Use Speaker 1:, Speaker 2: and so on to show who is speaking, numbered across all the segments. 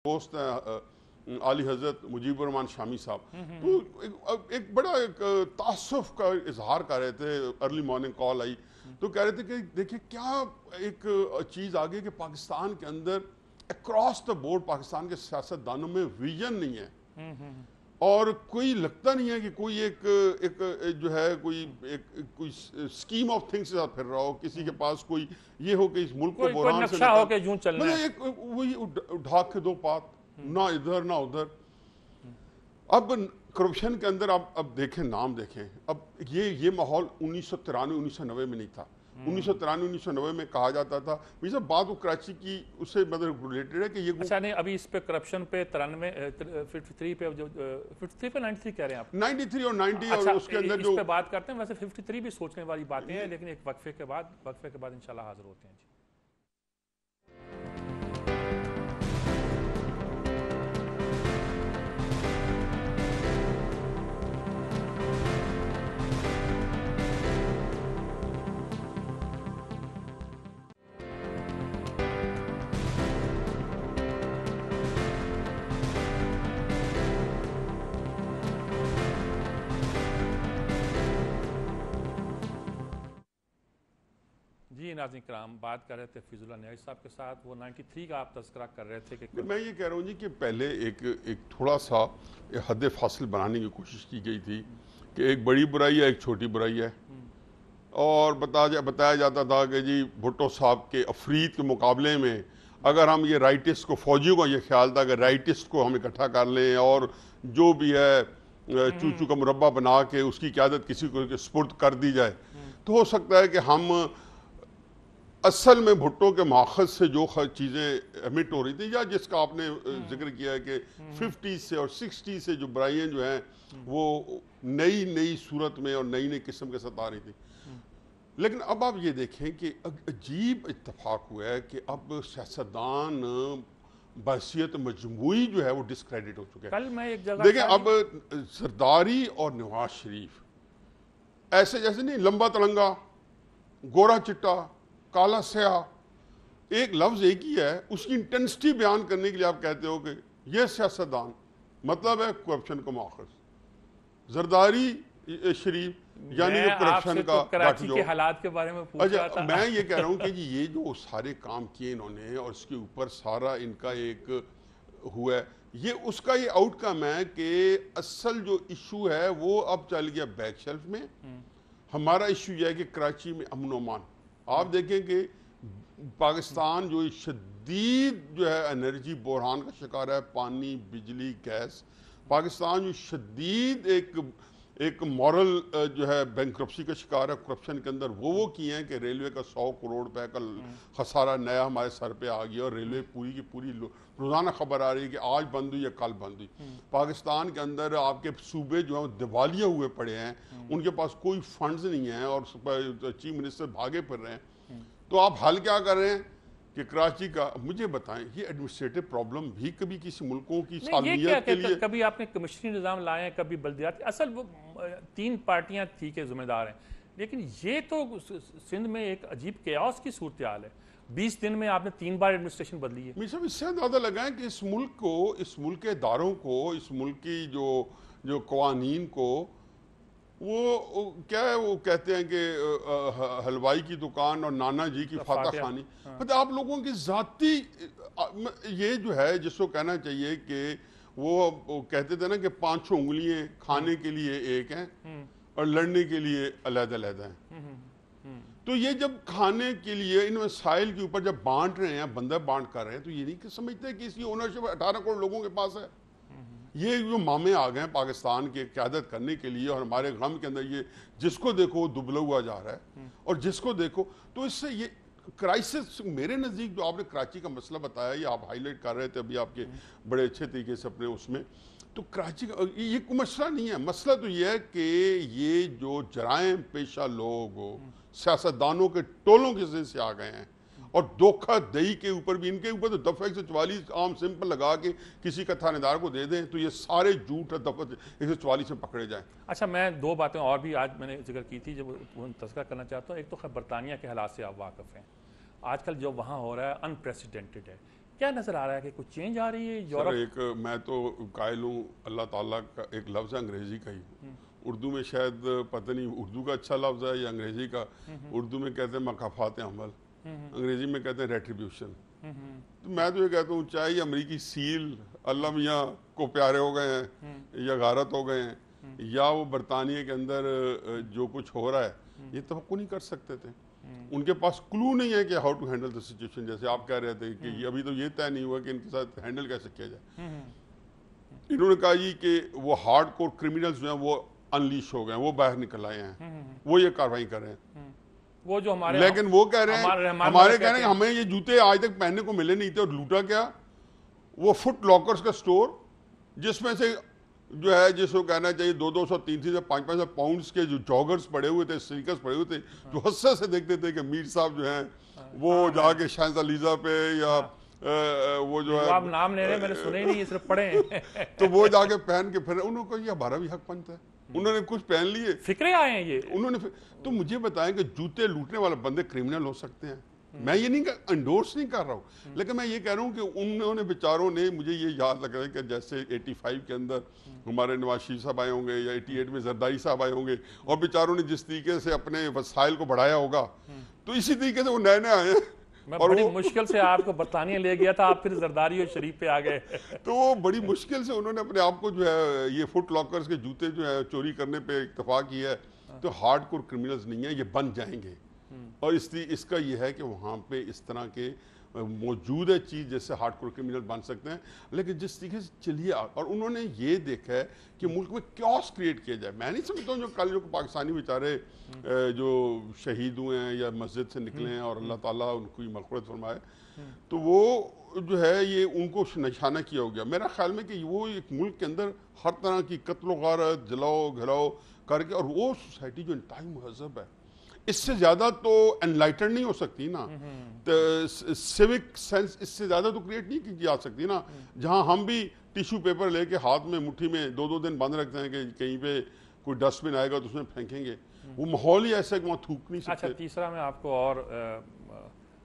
Speaker 1: दोस्त हैं आली हजरत मुजीबुर रहमान शामी साहब, तो एक बड़ा तासुफ का इजहार कर रहे थे। अर्ली मॉर्निंग कॉल आई तो कह रहे थे कि देखिए क्या एक चीज़ आ गई कि पाकिस्तान के अंदर अक्रॉस द बोर्ड पाकिस्तान के सियासतदानों में विजन नहीं है और कोई लगता नहीं है कि कोई एक जो है कोई स्कीम ऑफ थिंग्स के साथ फिर रहा हो, किसी के पास कोई ये हो कि इस मुल्क को बुरहान से
Speaker 2: नक्शा हो के यूं चलना है,
Speaker 1: एक वही उठा के दो पात, ना इधर ना उधर। अब करप्शन के अंदर आप अब देखें, नाम देखें, अब ये माहौल 1993-1990 में नहीं था। 1993-1990 में कहा जाता था भाई साहब, बात वो कराची की उससे मतलब रिलेटेड है कि ये
Speaker 2: अच्छा नहीं, अभी इस पे करप्शन पे 53 पे जो 53 पे 93 कह रहे हैं आप,
Speaker 1: 93 और 90
Speaker 2: अच्छा,
Speaker 1: और उसके अंदर
Speaker 2: इस
Speaker 1: जो
Speaker 2: पे बात करते हैं। वैसे 53 भी सोचने वाली बातें हैं, लेकिन एक वक्फे के बाद इंशाल्लाह हाजिर होते हैं जी। जी नाज़रीन कराम, बात कर रहे थे फिजुल्लाह न्याज़ी साहब के साथ। वो 93 का आप तज़किरा कर रहे थे कि
Speaker 1: मैं ये कह रहा हूँ जी कि पहले एक थोड़ा सा हद फासिल बनाने की कोशिश की गई थी कि एक बड़ी बुराई है, एक छोटी बुराई है, और बताया जाता था कि जी भुट्टो साहब के अफरीद के मुकाबले में अगर हम ये राइटिस्ट को, फौजियों का ये ख्याल था कि राइटिस्ट को हम इकट्ठा कर लें और जो भी है चूचू का मुरब्बा बना के उसकी क़यादत किसी को सुपुर्द कर दी जाए, तो हो सकता है कि हम असल में भुट्टो के माखज से जो चीज़ें एमिट हो रही थी, या जिसका आपने जिक्र किया है कि 50 से और 60 से जो बुराइयाँ जो हैं वो नई सूरत में और नई किस्म के साथ आ रही थी। लेकिन अब आप ये देखें कि अजीब इत्तेफाक हुआ है कि अब सियासतदान बहसियत मजमूई जो है वो डिस्क्रेडिट हो चुके हैं।
Speaker 2: कल मैं एक जगह
Speaker 1: देखें, अब जरदारी और नवाज शरीफ ऐसे जैसे नहीं, लंबा तलंगा, गोरा चिट्टा, काला स्याह, एक लफ्ज एक ही है, उसकी इंटेंसिटी बयान करने के लिए आप कहते हो कि यह सियासतदान, मतलब है करप्शन का माखज। जरदारी शरीफ यानी जो करप्शन का
Speaker 2: कराची के हालात के बारे में पूछ रहा था।
Speaker 1: मैं ये कह रहा हूँ कि जी ये जो सारे काम किए इन्होंने और इसके ऊपर सारा इनका एक हुआ है, ये उसका ये आउटकम है कि असल जो इशू है वो अब चल गया बैक शेल्फ में। हमारा इशू यह है कि कराची में अमन अमान, आप देखें कि पाकिस्तान जो शदीद जो है एनर्जी बहरान का शिकार है, पानी, बिजली, गैस। पाकिस्तान जो शदीद एक मॉरल जो है बैंक्रप्सी का शिकार है करप्शन के अंदर। वो किए हैं कि रेलवे का 100 करोड़ रुपए का खसारा नया हमारे सर पे आ गया और रेलवे पूरी की पूरी रोज़ाना खबर आ रही है कि आज बंद हुई या कल बंद हुई। पाकिस्तान के अंदर आपके सूबे जो हैं दिवालिया हुए पड़े हैं, उनके पास कोई फंड्स नहीं है और चीफ मिनिस्टर भागे फिर रहे हैं। तो आप हल क्या कर रहे हैं कि कराची का, मुझे बताएं, ये एडमिनिस्ट्रेटिव प्रॉब्लम भी कभी किसी मुल्कों की सालमियत के लिए,
Speaker 2: कभी आपने कमिश्नरी निज़ाम लाए हैं, कभी बल्दियाती, असल वो 3 पार्टियां थी के जिम्मेदार हैं, लेकिन ये तो सिंध में एक अजीब केओस की सूरत हाल है। 20 दिन में आपने 3 बार एडमिनिस्ट्रेशन बदली है।
Speaker 1: मुझे इससे अंदाजा लगा है कि इस मुल्क को, इस मुल्क के इदारों को, इस मुल्क की जो कवानीन को, वो क्या है, वो कहते हैं कि हलवाई की दुकान और नाना जी की फाता खानी। मतलब आप लोगों की जाती ये जो है जिसको कहना चाहिए कि वो कहते थे ना कि 5 उंगलियां खाने के लिए एक हैं और लड़ने के लिए अलग-अलग हैं। तो ये जब खाने के लिए इन वसाइल के ऊपर जब बांट रहे हैं, बंदा बांट कर रहे हैं, तो ये नहीं समझते कि इसकी ओनरशिप 18 करोड़ लोगों के पास है। ये जो मामे आ गए हैं पाकिस्तान के क़यादत करने के लिए और हमारे गम के अंदर ये जिसको देखो दुबला हुआ जा रहा है और जिसको देखो, तो इससे ये क्राइसिस मेरे नज़दीक जो आपने कराची का मसला बताया, ये आप हाईलाइट कर रहे थे अभी आपके बड़े अच्छे तरीके से अपने उसमें, तो कराची का ये कोई मसला नहीं है। मसला तो ये है कि ये जो जराइम पेशा लोग सियासतदानों के टोलों के जरिए से आ गए हैं और धोखाधड़ी के ऊपर भी, इनके ऊपर तो दफ़ा 144 आम सिंपल लगा के किसी का थानेदार को दे दें तो ये सारे झूठ दफ़ा 144 में पकड़े जाएं।
Speaker 2: अच्छा, मैं 2 बातें और भी आज मैंने जिक्र की थी जब तज़किरा करना चाहता हूँ। एक तो खैर बरतानिया के हालात से आप वाकिफ़ हैं, आजकल जो वहाँ हो रहा है अनप्रेसिडेंटेड है। क्या नजर आ रहा है कि कुछ चेंज आ रही है
Speaker 1: सर
Speaker 2: यूरोप?
Speaker 1: एक मैं तो कायल हूँ, अल्लाह ताला का एक लफ्ज़ है अंग्रेज़ी का ही, उर्दू में शायद पता नहीं उर्दू का अच्छा लफ्ज़ है या अंग्रेज़ी का। उर्दू में कहते हैं मकाफात अमल, अंग्रेज़ी में कहते हैं रेट्रीब्यूशन। तो मैं तो ये कहता हूँ चाहे अमरीकी सील अल्लाह मियाँ को प्यारे हो गए हैं या गारत हो गए हैं, या वो बरतानिया के अंदर जो कुछ हो रहा है ये तवक्को नहीं कर सकते थे। उनके पास क्लू नहीं है कि how to handle the situation. जैसे आप कह रहे थे कि अभी तो ये तय नहीं हुआ कि इनके साथ हैंडल कैसे किया जाए। इन्होंने कहा जी कि वो हार्ड कोर क्रिमिनल्स जो हैं वो अनलीश हो गए, वो बाहर निकल आए हैं, वो ये कार्रवाई कर रहे हैं।
Speaker 2: वो जो हमारे,
Speaker 1: लेकिन वो कह रहे हैं, हमारे कह रहे हैं हमें ये जूते आज तक पहनने को मिले नहीं थे। और लूटा क्या? वो फुट लॉकर्स का स्टोर जिसमें से जो है जिसको कहना चाहिए 200 300 से 500 पाउंड्स के जो जॉगर्स पड़े हुए थे, स्नीकर्स पड़े हुए थे, जो हस्से से देखते थे कि मीर साहब जो हैं वो जाके शांजा पे या वो जो है,
Speaker 2: आप नाम ले रहे हैं, मैंने सुने ही नहीं, सिर्फ पढ़े हैं।
Speaker 1: तो वो जाके पहन के फिर उन्होंने कहा ये हमारा भी हक बनता है। उन्होंने कुछ पहन लिए,
Speaker 2: फिक्रे आए हैं ये
Speaker 1: उन्होंने तो मुझे बताएं कि जूते लूटने वाले बंदे क्रिमिनल हो सकते हैं। मैं ये नहीं एंडोर्स नहीं कर रहा हूँ, लेकिन मैं ये कह रहा हूँ कि उन्होंने बेचारों ने, मुझे ये याद लग रहा है कि जैसे 85 के अंदर हमारे नवाज शरीफ साहब आए होंगे या 88 में जरदारी साहब आए होंगे, और बेचारों ने जिस तरीके से अपने वसाइल को बढ़ाया होगा, तो इसी तरीके से वो नए नए आए हैं।
Speaker 2: मैं और बड़ी मुश्किल से आपको बरतानिया ले गया था, आप फिर जरदारी और शरीफ पे आ गए।
Speaker 1: तो वो बड़ी मुश्किल से उन्होंने अपने आप को जो है ये फुट लॉकर्स के जूते जो है चोरी करने पे इत्तेफाक किया है। तो हार्डकोर क्रिमिनल्स नहीं है, ये बन जाएंगे। और इसका ये है कि वहाँ पे इस तरह के मौजूद है चीज़ जैसे हार्डकोर क्रिमिनल बन सकते हैं। लेकिन जिस तरीके से चलिए, और उन्होंने ये देखा है कि मुल्क में क्योस क्रिएट किया जाए। मैं नहीं समझता हूँ जो कल जो पाकिस्तानी बेचारे जो शहीद हुए हैं या मस्जिद से निकले हैं, और अल्लाह ताला उनको मग़फ़िरत फरमाए, तो वो जो है ये उनको निशाना किया हो गया। मेरा ख्याल में कि वो एक मुल्क के अंदर हर तरह की कत्ल गारत, जलाओ घराओ करके, और वो सोसाइटी जो इंतहाई महज़ब है, इससे ज्यादा तो एनलाइटन नहीं हो सकती ना, तो सिविक सेंस इससे ज्यादा तो क्रिएट नहीं की जा सकती ना। जहां हम भी टिश्यू पेपर लेके हाथ में मुट्ठी में 2-2 दिन बंद रखते हैं कि कहीं पे कोई डस्टबिन आएगा तो उसमें फेंकेंगे, वो माहौल ही ऐसा है कि वहाँ थूक नहीं सकते।
Speaker 2: अच्छा, तीसरा मैं आपको और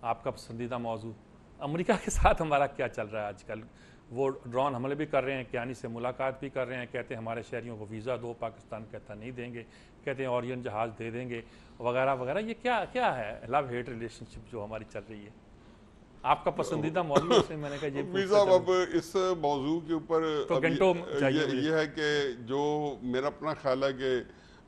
Speaker 2: आपका पसंदीदा मौजू अमेरिका के साथ हमारा क्या चल रहा है आजकल। वो ड्रोन हमले भी कर रहे हैं, कियानी से मुलाकात भी कर रहे हैं, कहते हैं हमारे शहरियों को वीज़ा दो, पाकिस्तान कहता नहीं देंगे, कहते हैं ओरियन जहाज़ दे देंगे वगैरह वगैरह। ये क्या क्या है लव हेट रिलेशनशिप जो हमारी चल रही है? आपका पसंदीदा मौजू से मैंने कहा ये
Speaker 1: साहब, अब इस मौजू के ऊपर
Speaker 2: तो घंटों
Speaker 1: ये है कि जो मेरा अपना ख्याल है कि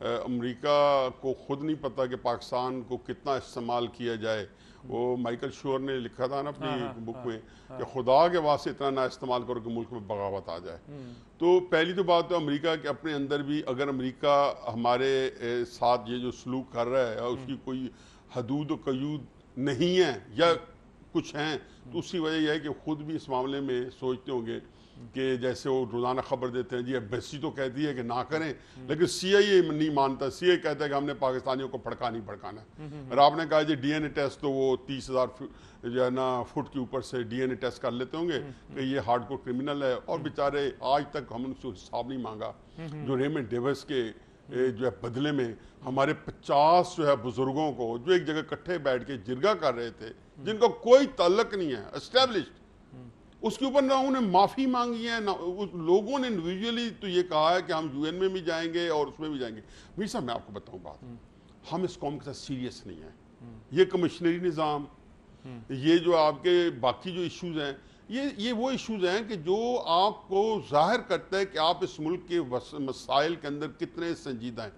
Speaker 1: अमेरिका को खुद नहीं पता कि पाकिस्तान को कितना इस्तेमाल किया जाए। वो माइकल शोर ने लिखा था ना अपनी बुक में कि खुदा के वास्ते इतना ना इस्तेमाल करो कि मुल्क में बगावत आ जाए। तो पहली तो बात तो अमेरिका के अपने अंदर भी, अगर अमेरिका हमारे साथ ये जो सलूक कर रहा है उसकी कोई हदूद व कयूद नहीं है या कुछ हैं, तो उसकी वजह यह है कि खुद भी इस मामले में सोचते होंगे कि जैसे वो रोज़ाना खबर देते हैं जी एम्बेसी तो कहती है कि ना करें, लेकिन CIA नहीं मानता। CIA कहता है कि हमने पाकिस्तानियों को भड़का नहीं भड़काना। और आपने कहा जी DNA टेस्ट, तो वो 30,000 जो है ना फुट के ऊपर से DNA टेस्ट कर लेते होंगे कि ये हार्डकोर क्रिमिनल है, और बेचारे आज तक हमने उसको हिसाब नहीं मांगा। जो रेमंड डेविस के जो है बदले में हमारे 50 जो है बुजुर्गों को जो एक जगह इकट्ठे बैठ के जिरगा कर रहे थे, जिनका कोई ताल्लुक नहीं है एस्टेब्लिश्ड, उसके ऊपर ना उन्हें माफ़ी मांगी है ना उस लोगों ने इंडिविजुअली तो ये कहा है कि हम UN में भी जाएंगे और उसमें भी जाएंगे। मीर साहब, मैं आपको बताऊं बात, हम इस कौम के साथ सीरियस नहीं है। ये कमिश्नरी निज़ाम, ये जो आपके बाकी जो इश्यूज हैं, ये वो इश्यूज हैं कि जो आपको जाहिर करता है कि आप इस मुल्क के मसाइल के अंदर कितने संजीदा हैं।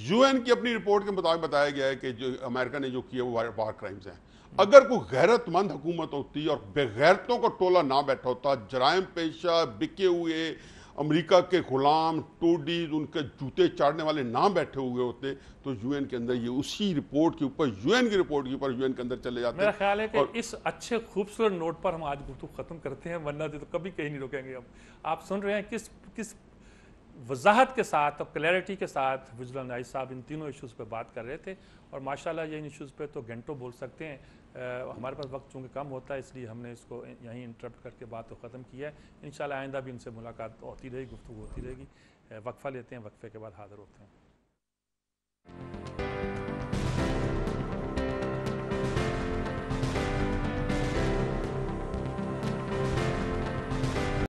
Speaker 1: UN की अपनी रिपोर्ट के मुताबिक बताया गया है कि जो अमेरिका ने जो किया वो वार क्राइम्स हैं। अगर कोई गैरतमंद हुकूमत होती और बेगैरतों का टोला ना बैठा होता, जराइम पेशा, बिके हुए अमेरिका के गुलाम, टोडीज, उनके जूते चाड़ने वाले ना बैठे हुए होते, तो UN के अंदर ये उसी रिपोर्ट के ऊपर, UN की रिपोर्ट के ऊपर UN के अंदर चले जाते।
Speaker 2: मेरा ख्याल है कि इस अच्छे खूबसूरत नोट पर हम आज गुफ्तगू खत्म करते हैं, वरना तो कभी कहीं नहीं रुकेंगे। अब आप सुन रहे हैं किस वजाहत के साथ और क्लैरिटी के साथ विजुअल नाइज साहब इन तीनों इश्यूज़ पे बात कर रहे थे, और माशाल्लाह ये इन इश्यूज़ पे तो घंटों बोल सकते हैं। हमारे पास वक्त चूँकि कम होता है, इसलिए हमने इसको यहीं इंटरप्ट करके बात को ख़त्म किया है। इंशाल्लाह आइंदा भी इनसे मुलाकात होती रहेगी, गुफ्तगू होती रहेगी। वक्फ़ा लेते हैं, वक्फ़े के बाद हाज़िर होते हैं।